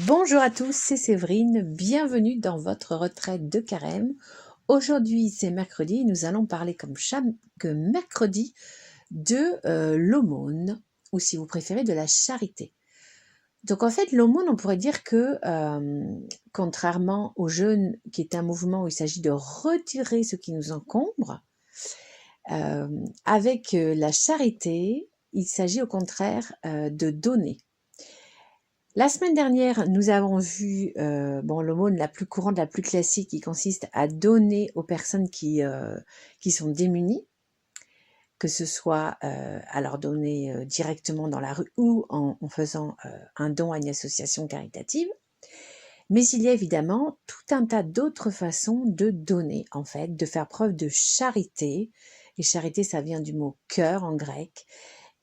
Bonjour à tous, c'est Séverine, bienvenue dans votre retraite de carême. Aujourd'hui c'est mercredi et nous allons parler comme chaque mercredi de l'aumône, ou si vous préférez de la charité. Donc en fait l'aumône, on pourrait dire que contrairement au jeûne qui est un mouvement où il s'agit de retirer ce qui nous encombre, avec la charité il s'agit au contraire de donner. La semaine dernière, nous avons vu l'aumône la plus courante, la plus classique, qui consiste à donner aux personnes qui sont démunies, que ce soit à leur donner directement dans la rue ou en faisant un don à une association caritative. Mais il y a évidemment tout un tas d'autres façons de donner, en fait, de faire preuve de charité. Et charité, ça vient du mot cœur en grec.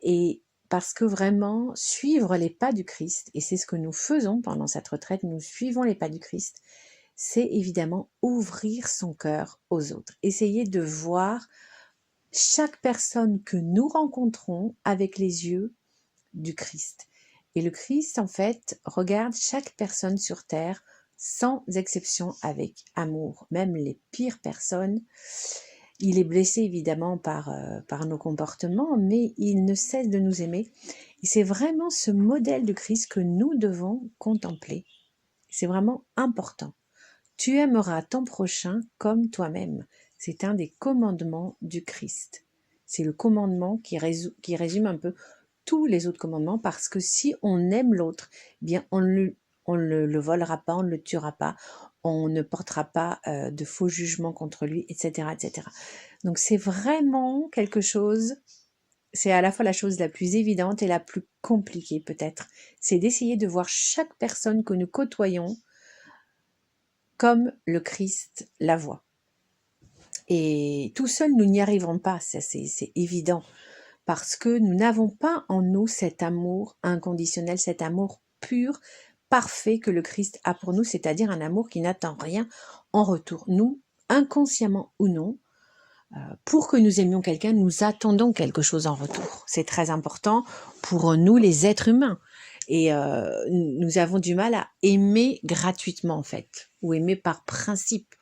Et parce que vraiment, suivre les pas du Christ, et c'est ce que nous faisons pendant cette retraite, nous suivons les pas du Christ, c'est évidemment ouvrir son cœur aux autres. Essayer de voir chaque personne que nous rencontrons avec les yeux du Christ. Et le Christ, en fait, regarde chaque personne sur terre sans exception avec amour, même les pires personnes. Il est blessé évidemment par nos comportements, mais il ne cesse de nous aimer. Et c'est vraiment ce modèle de Christ que nous devons contempler. C'est vraiment important. Tu aimeras ton prochain comme toi-même. C'est un des commandements du Christ. C'est le commandement qui résume un peu tous les autres commandements, parce que si on aime l'autre, eh bien on ne le volera pas, on ne le tuera pas, on ne portera pas de faux jugements contre lui, etc., etc. Donc c'est vraiment quelque chose, c'est à la fois la chose la plus évidente et la plus compliquée peut-être, c'est d'essayer de voir chaque personne que nous côtoyons comme le Christ la voit. Et tout seul, nous n'y arriverons pas, ça c'est évident, parce que nous n'avons pas en nous cet amour inconditionnel, cet amour pur, parfait que le Christ a pour nous, c'est-à-dire un amour qui n'attend rien en retour. Nous, inconsciemment ou non, pour que nous aimions quelqu'un, nous attendons quelque chose en retour. C'est très important pour nous, les êtres humains. Et nous avons du mal à aimer gratuitement, en fait, ou aimer par principe.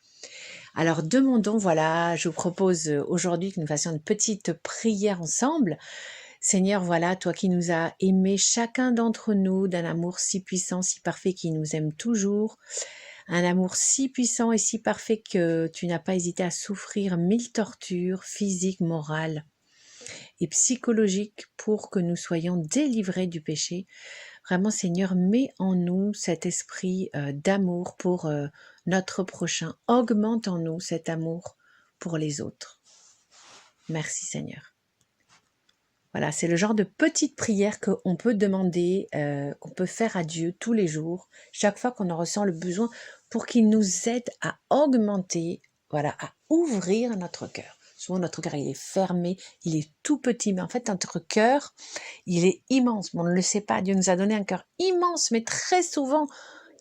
Alors demandons, voilà, je vous propose aujourd'hui que nous fassions une petite prière ensemble. Seigneur, voilà, toi qui nous as aimés chacun d'entre nous d'un amour si puissant, si parfait, qui nous aime toujours, un amour si puissant et si parfait que tu n'as pas hésité à souffrir 1000 tortures physiques, morales et psychologiques pour que nous soyons délivrés du péché. Vraiment, Seigneur, mets en nous cet esprit d'amour pour notre prochain. Augmente en nous cet amour pour les autres. Merci, Seigneur. Voilà, c'est le genre de petite prière qu'on peut demander, qu'on peut faire à Dieu tous les jours, chaque fois qu'on en ressent le besoin, pour qu'il nous aide à augmenter, voilà, à ouvrir notre cœur. Souvent, notre cœur, il est fermé, il est tout petit, mais en fait, notre cœur, il est immense. Mais on ne le sait pas, Dieu nous a donné un cœur immense, mais très souvent,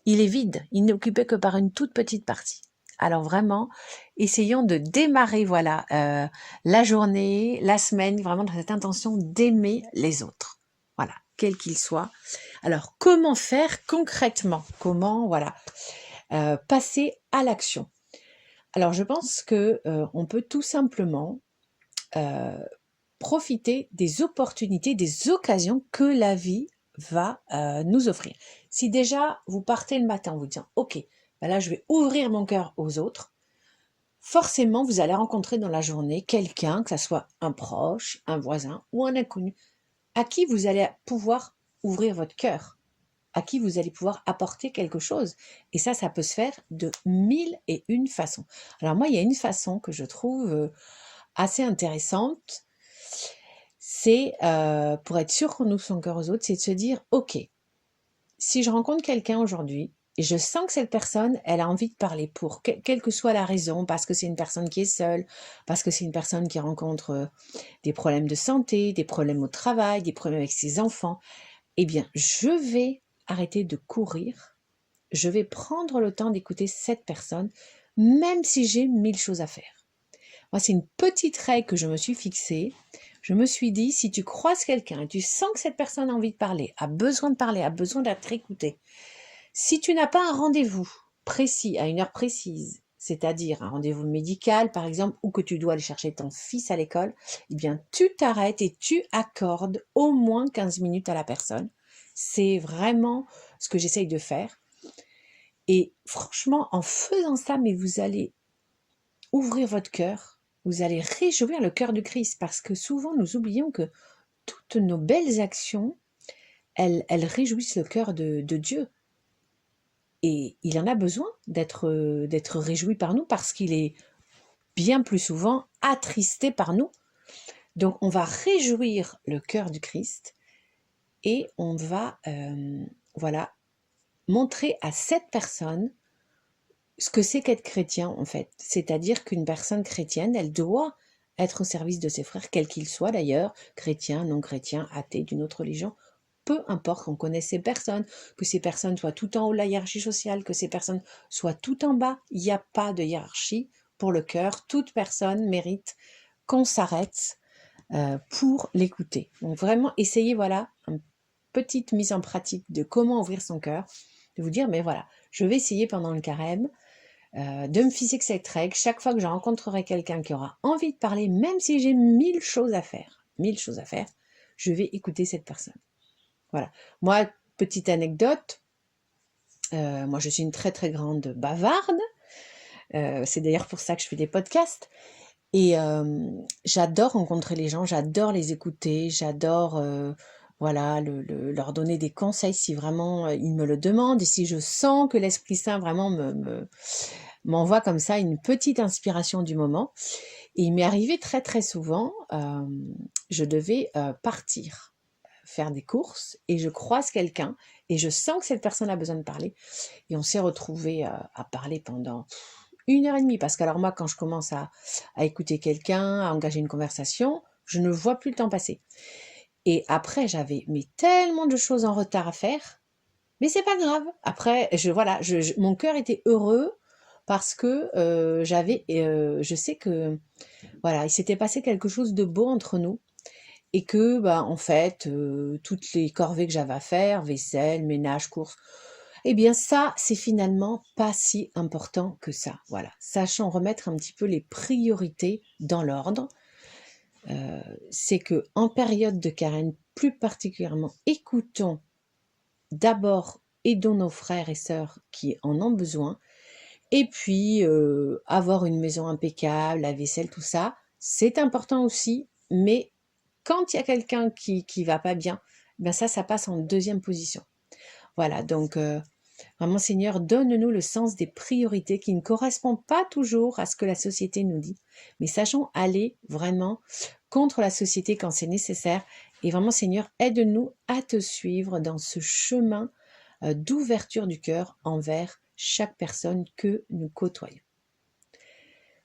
il est vide, il n'est occupé que par une toute petite partie. Alors vraiment, essayons de démarrer voilà la journée, la semaine, vraiment dans cette intention d'aimer les autres. Voilà, quels qu'ils soient. Alors, comment faire concrètement? Comment voilà passer à l'action? Alors, je pense que on peut tout simplement profiter des opportunités, des occasions que la vie va nous offrir. Si déjà vous partez le matin en vous disant « Ok, ben là je vais ouvrir mon cœur aux autres », forcément vous allez rencontrer dans la journée quelqu'un, que ce soit un proche, un voisin ou un inconnu, à qui vous allez pouvoir ouvrir votre cœur, à qui vous allez pouvoir apporter quelque chose. Et ça peut se faire de 1001 façons. Alors moi, il y a une façon que je trouve assez intéressante, c'est pour être sûr qu'on ouvre son cœur aux autres, c'est de se dire « Ok, si je rencontre quelqu'un aujourd'hui, et je sens que cette personne, elle a envie de parler pour, quelle que soit la raison, parce que c'est une personne qui est seule, parce que c'est une personne qui rencontre des problèmes de santé, des problèmes au travail, des problèmes avec ses enfants, eh bien, je vais arrêter de courir, je vais prendre le temps d'écouter cette personne, même si j'ai 1000 choses à faire. » Moi, c'est une petite règle que je me suis fixée. Je me suis dit, si tu croises quelqu'un et tu sens que cette personne a envie de parler, a besoin d'être écoutée, Si tu n'as pas un rendez-vous précis, à une heure précise, c'est-à-dire un rendez-vous médical par exemple, ou que tu dois aller chercher ton fils à l'école, eh bien tu t'arrêtes et tu accordes au moins 15 minutes à la personne. C'est vraiment ce que j'essaye de faire. Et franchement, en faisant ça, mais vous allez ouvrir votre cœur, vous allez réjouir le cœur du Christ, parce que souvent nous oublions que toutes nos belles actions, elles réjouissent le cœur de Dieu. Et il en a besoin d'être réjoui par nous, parce qu'il est bien plus souvent attristé par nous. Donc on va réjouir le cœur du Christ et on va voilà, montrer à cette personne ce que c'est qu'être chrétien en fait. C'est-à-dire qu'une personne chrétienne, elle doit être au service de ses frères, quels qu'ils soient d'ailleurs, chrétiens, non chrétiens, athées, d'une autre religion. Peu importe qu'on connaisse ces personnes, que ces personnes soient tout en haut de la hiérarchie sociale, que ces personnes soient tout en bas, il n'y a pas de hiérarchie pour le cœur. Toute personne mérite qu'on s'arrête pour l'écouter. Donc vraiment, essayez, voilà, une petite mise en pratique de comment ouvrir son cœur, de vous dire, mais voilà, je vais essayer pendant le carême de me fixer cette règle. Chaque fois que je rencontrerai quelqu'un qui aura envie de parler, même si j'ai 1000 choses à faire, je vais écouter cette personne. Voilà. Moi, petite anecdote, moi je suis une très très grande bavarde, c'est d'ailleurs pour ça que je fais des podcasts, et j'adore rencontrer les gens, j'adore les écouter, j'adore voilà, leur donner des conseils si vraiment ils me le demandent, et si je sens que l'Esprit Saint vraiment m'envoie comme ça une petite inspiration du moment. Et il m'est arrivé très très souvent, je devais partir faire des courses et je croise quelqu'un et je sens que cette personne a besoin de parler, et on s'est retrouvés à parler pendant 1 heure et demie, parce que alors moi quand je commence à écouter quelqu'un, à engager une conversation, je ne vois plus le temps passer. Et après j'avais tellement de choses en retard à faire, mais c'est pas grave. Après voilà, mon cœur était heureux, parce que je sais que voilà, il s'était passé quelque chose de beau entre nous, et que bah, en fait toutes les corvées que j'avais à faire, vaisselle, ménage, courses, eh bien ça c'est finalement pas si important que ça. Voilà, sachant remettre un petit peu les priorités dans l'ordre. C'est que en période de carême, plus particulièrement, écoutons d'abord, aidons nos frères et sœurs qui en ont besoin. Et puis, avoir une maison impeccable, la vaisselle, tout ça, c'est important aussi, mais quand il y a quelqu'un qui va pas bien, ben ça passe en deuxième position. Voilà, donc vraiment Seigneur, donne-nous le sens des priorités qui ne correspondent pas toujours à ce que la société nous dit, mais sachons aller vraiment contre la société quand c'est nécessaire. Et vraiment Seigneur, aide-nous à te suivre dans ce chemin d'ouverture du cœur envers chaque personne que nous côtoyons.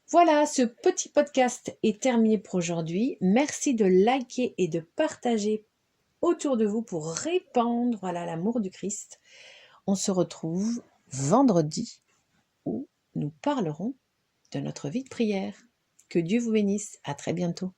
Voilà, ce petit podcast est terminé pour aujourd'hui. Merci de liker et de partager autour de vous pour répandre l'amour du Christ. On se retrouve vendredi où nous parlerons de notre vie de prière. Que Dieu vous bénisse. À très bientôt.